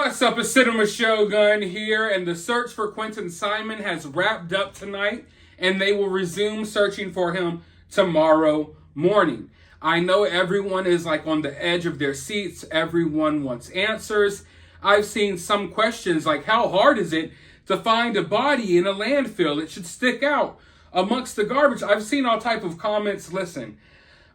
What's up? It's Cinema Shogun here, and the search for Quentin Simon has wrapped up tonight, and they will resume searching for him tomorrow morning. I know everyone is like on the edge of their seats. Everyone wants answers. I've seen some questions like, how hard is it to find a body in a landfill? It should stick out amongst the garbage. I've seen all type of comments. Listen,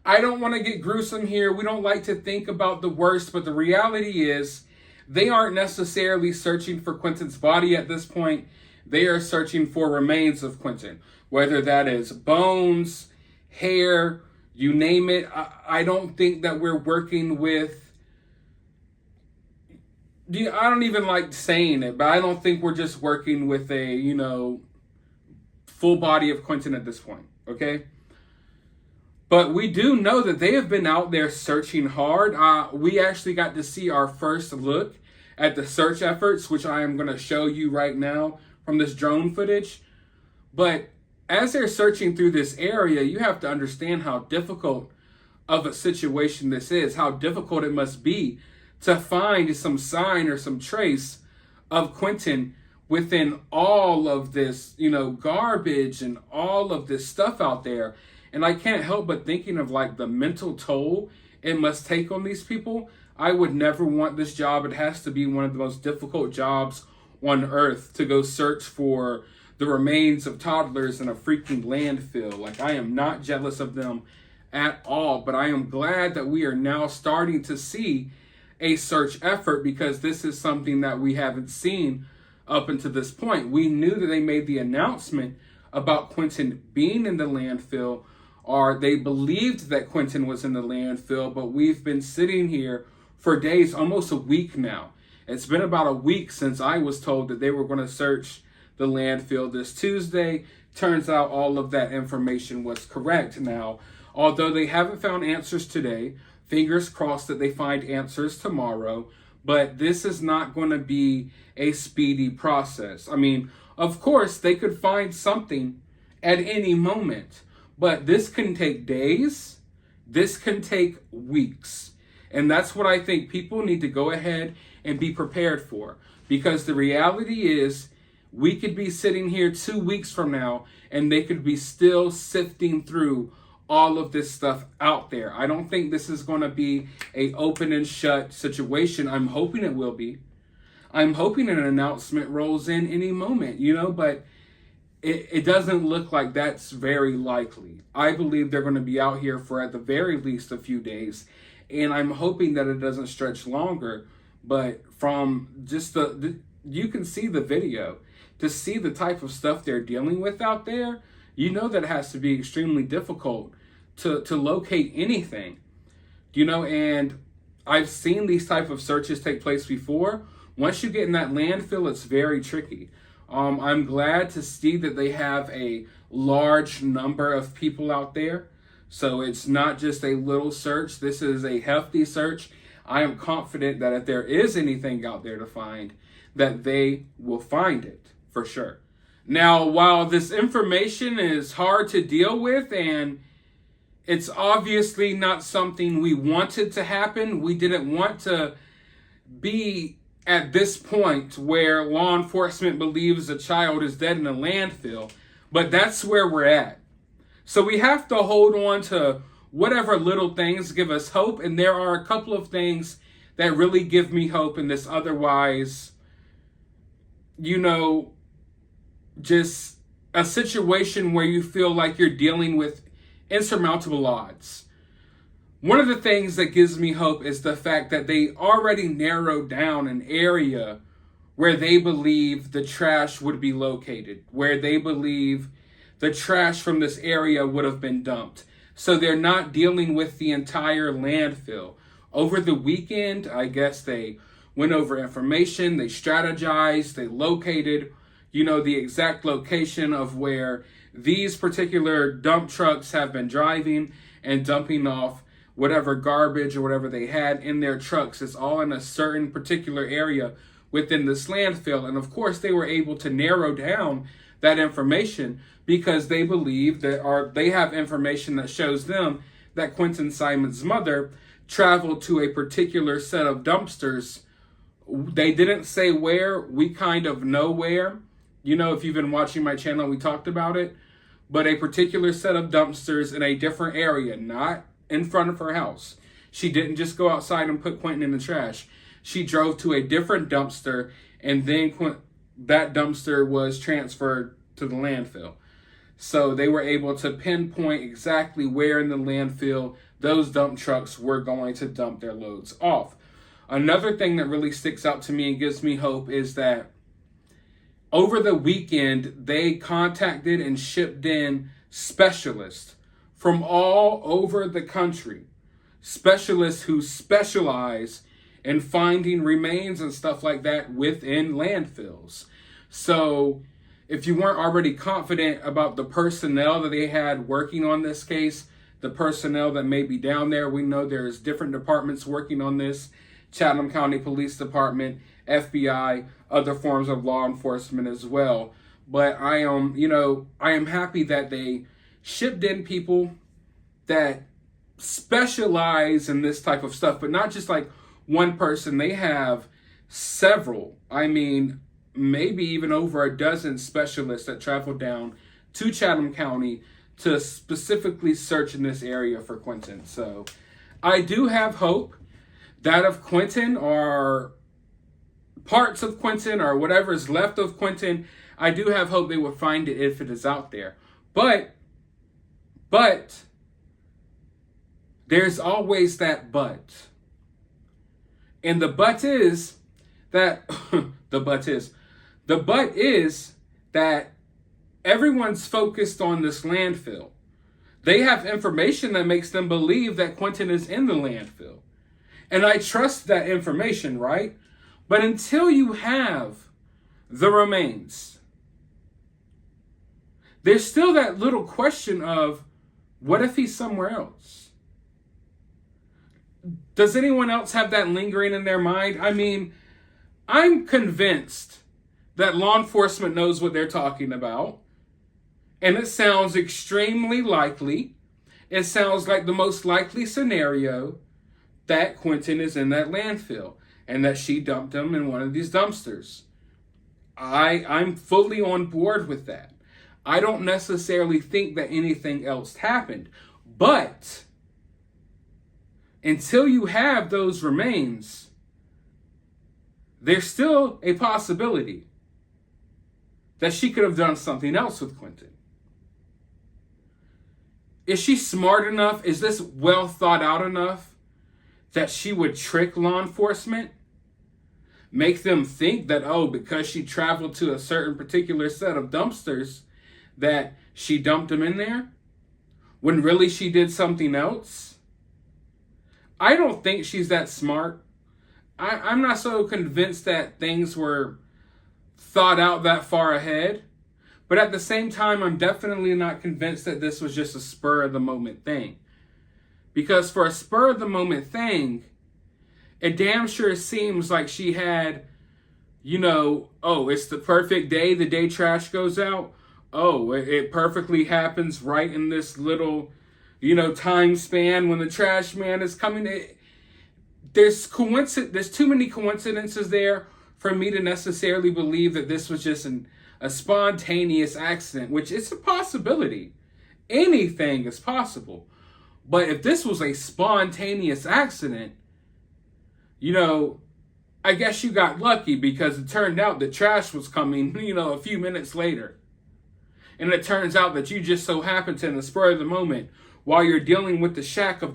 I don't want to get gruesome here. We don't like to think about the worst, but the reality is they aren't necessarily searching for Quentin's body at this point. They are searching for remains of Quentin, whether that is bones, hair, you name it. I don't think that we're working with, I don't even like saying it, but I don't think we're just working with a, full body of Quentin at this point, okay? But we do know that they have been out there searching hard. We actually got to see our first look at the search efforts, which I am going to show you right now from this drone footage. But as they're searching through this area, you have to understand how difficult of a situation this is, how difficult it must be to find some sign or some trace of Quentin within all of this, garbage and all of this stuff out there. And I can't help but thinking of like the mental toll it must take on these people. I would never want this job. It has to be one of the most difficult jobs on earth to go search for the remains of toddlers in a freaking landfill. Like, I am not jealous of them at all, but I am glad that we are now starting to see a search effort, because this is something that we haven't seen up until this point. We knew that they made the announcement about Quentin being in the landfill, or they believed that Quentin was in the landfill, but we've been sitting here for days, almost a week now. It's been about a week since I was told that they were going to search the landfill this Tuesday. Turns out all of that information was correct. Now, although they haven't found answers today, fingers crossed that they find answers tomorrow, but this is not going to be a speedy process. I mean, of course, they could find something at any moment, but this can take days. This can take weeks. And that's what I think people need to go ahead and be prepared for. Because the reality is, we could be sitting here 2 weeks from now and they could be still sifting through all of this stuff out there. I don't think this is going to be a open and shut situation. I'm hoping it will be. I'm hoping an announcement rolls in any moment, but it doesn't look like that's very likely. I believe they're going to be out here for at the very least a few days. And I'm hoping that it doesn't stretch longer. But from just you can see the video, to see the type of stuff they're dealing with out there, that it has to be extremely difficult to locate anything. And I've seen these type of searches take place before. Once you get in that landfill, it's very tricky. I'm glad to see that they have a large number of people out there. So it's not just a little search. This is a hefty search. I am confident that if there is anything out there to find, that they will find it for sure. Now, while this information is hard to deal with and it's obviously not something we wanted to happen, we didn't want to be at this point where law enforcement believes a child is dead in a landfill, but that's where we're at. So we have to hold on to whatever little things give us hope. And there are a couple of things that really give me hope in this otherwise, just a situation where you feel like you're dealing with insurmountable odds. One of the things that gives me hope is the fact that they already narrowed down an area where they believe the trash would be located, where they believe the trash from this area would have been dumped. So they're not dealing with the entire landfill. Over the weekend, I guess they went over information, they strategized, they located, the exact location of where these particular dump trucks have been driving and dumping off whatever garbage or whatever they had in their trucks. It's all in a certain particular area within this landfill. And of course, they were able to narrow down that information because they believe they have information that shows them that Quentin Simon's mother traveled to a particular set of dumpsters They didn't say where. We kind of know where. You know, if you've been watching my channel, we talked about it. But a particular set of dumpsters in a different area, not in front of her house. She didn't just go outside and put Quentin in the trash. She drove to a different dumpster, and then that dumpster was transferred to the landfill. So they were able to pinpoint exactly where in the landfill those dump trucks were going to dump their loads off. Another thing that really sticks out to me and gives me hope is that over the weekend, they contacted and shipped in specialists from all over the country. Specialists who specialize in finding remains and stuff like that within landfills. So if you weren't already confident about the personnel that they had working on this case, the personnel that may be down there, we know there's different departments working on this. Chatham County Police Department, FBI, other forms of law enforcement as well. But I am happy that they shipped in people that specialize in this type of stuff, but not just like one person. They have several, maybe even over a dozen specialists that travel down to Chatham County to specifically search in this area for Quinton. So I do have hope that of Quinton, or parts of Quinton, or whatever is left of Quinton. I do have hope they will find it if it is out there. But there's always that but. And the but is that the but is that everyone's focused on this landfill. They have information that makes them believe that Quinton is in the landfill. And I trust that information, right? But until you have the remains, there's still that little question of, what if he's somewhere else? Does anyone else have that lingering in their mind? I'm convinced that law enforcement knows what they're talking about. And it sounds extremely likely. It sounds like the most likely scenario that Quinton is in that landfill and that she dumped him in one of these dumpsters. I'm fully on board with that. I don't necessarily think that anything else happened. But until you have those remains, there's still a possibility that she could have done something else with Quinton. Is she smart enough? Is this well thought out enough that she would trick law enforcement? Make them think that, because she traveled to a certain particular set of dumpsters, that she dumped them in there, when really she did something else? I don't think she's that smart. I'm not so convinced that things were thought out that far ahead. But at the same time, I'm definitely not convinced that this was just a spur of the moment thing. Because for a spur of the moment thing, it damn sure seems like she had, it's the perfect day, the day trash goes out. It perfectly happens right in this little, time span when the trash man is coming. There's too many coincidences there for me to necessarily believe that this was just a spontaneous accident, which is a possibility. Anything is possible. But if this was a spontaneous accident, I guess you got lucky, because it turned out the trash was coming, a few minutes later. And it turns out that you just so happened to, in the spur of the moment, while you're dealing with the shock of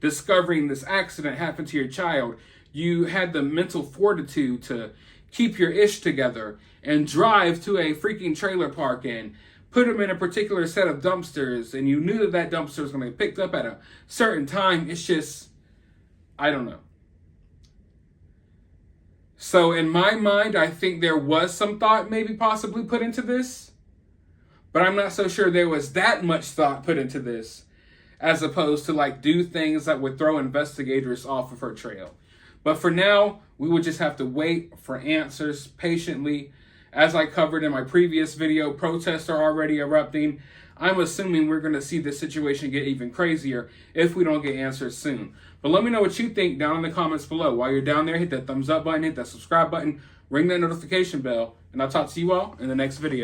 discovering this accident happened to your child, you had the mental fortitude to keep your ish together and drive to a freaking trailer park and put them in a particular set of dumpsters, and you knew that dumpster was going to be picked up at a certain time. It's just, I don't know. So in my mind, I think there was some thought maybe possibly put into this, but I'm not so sure there was that much thought put into this, as opposed to do things that would throw investigators off of her trail. But for now, we would just have to wait for answers patiently. As I covered in my previous video, protests are already erupting. I'm assuming we're going to see this situation get even crazier if we don't get answers soon. But let me know what you think down in the comments below. While you're down there, hit that thumbs up button, hit that subscribe button, ring that notification bell, and I'll talk to you all in the next video.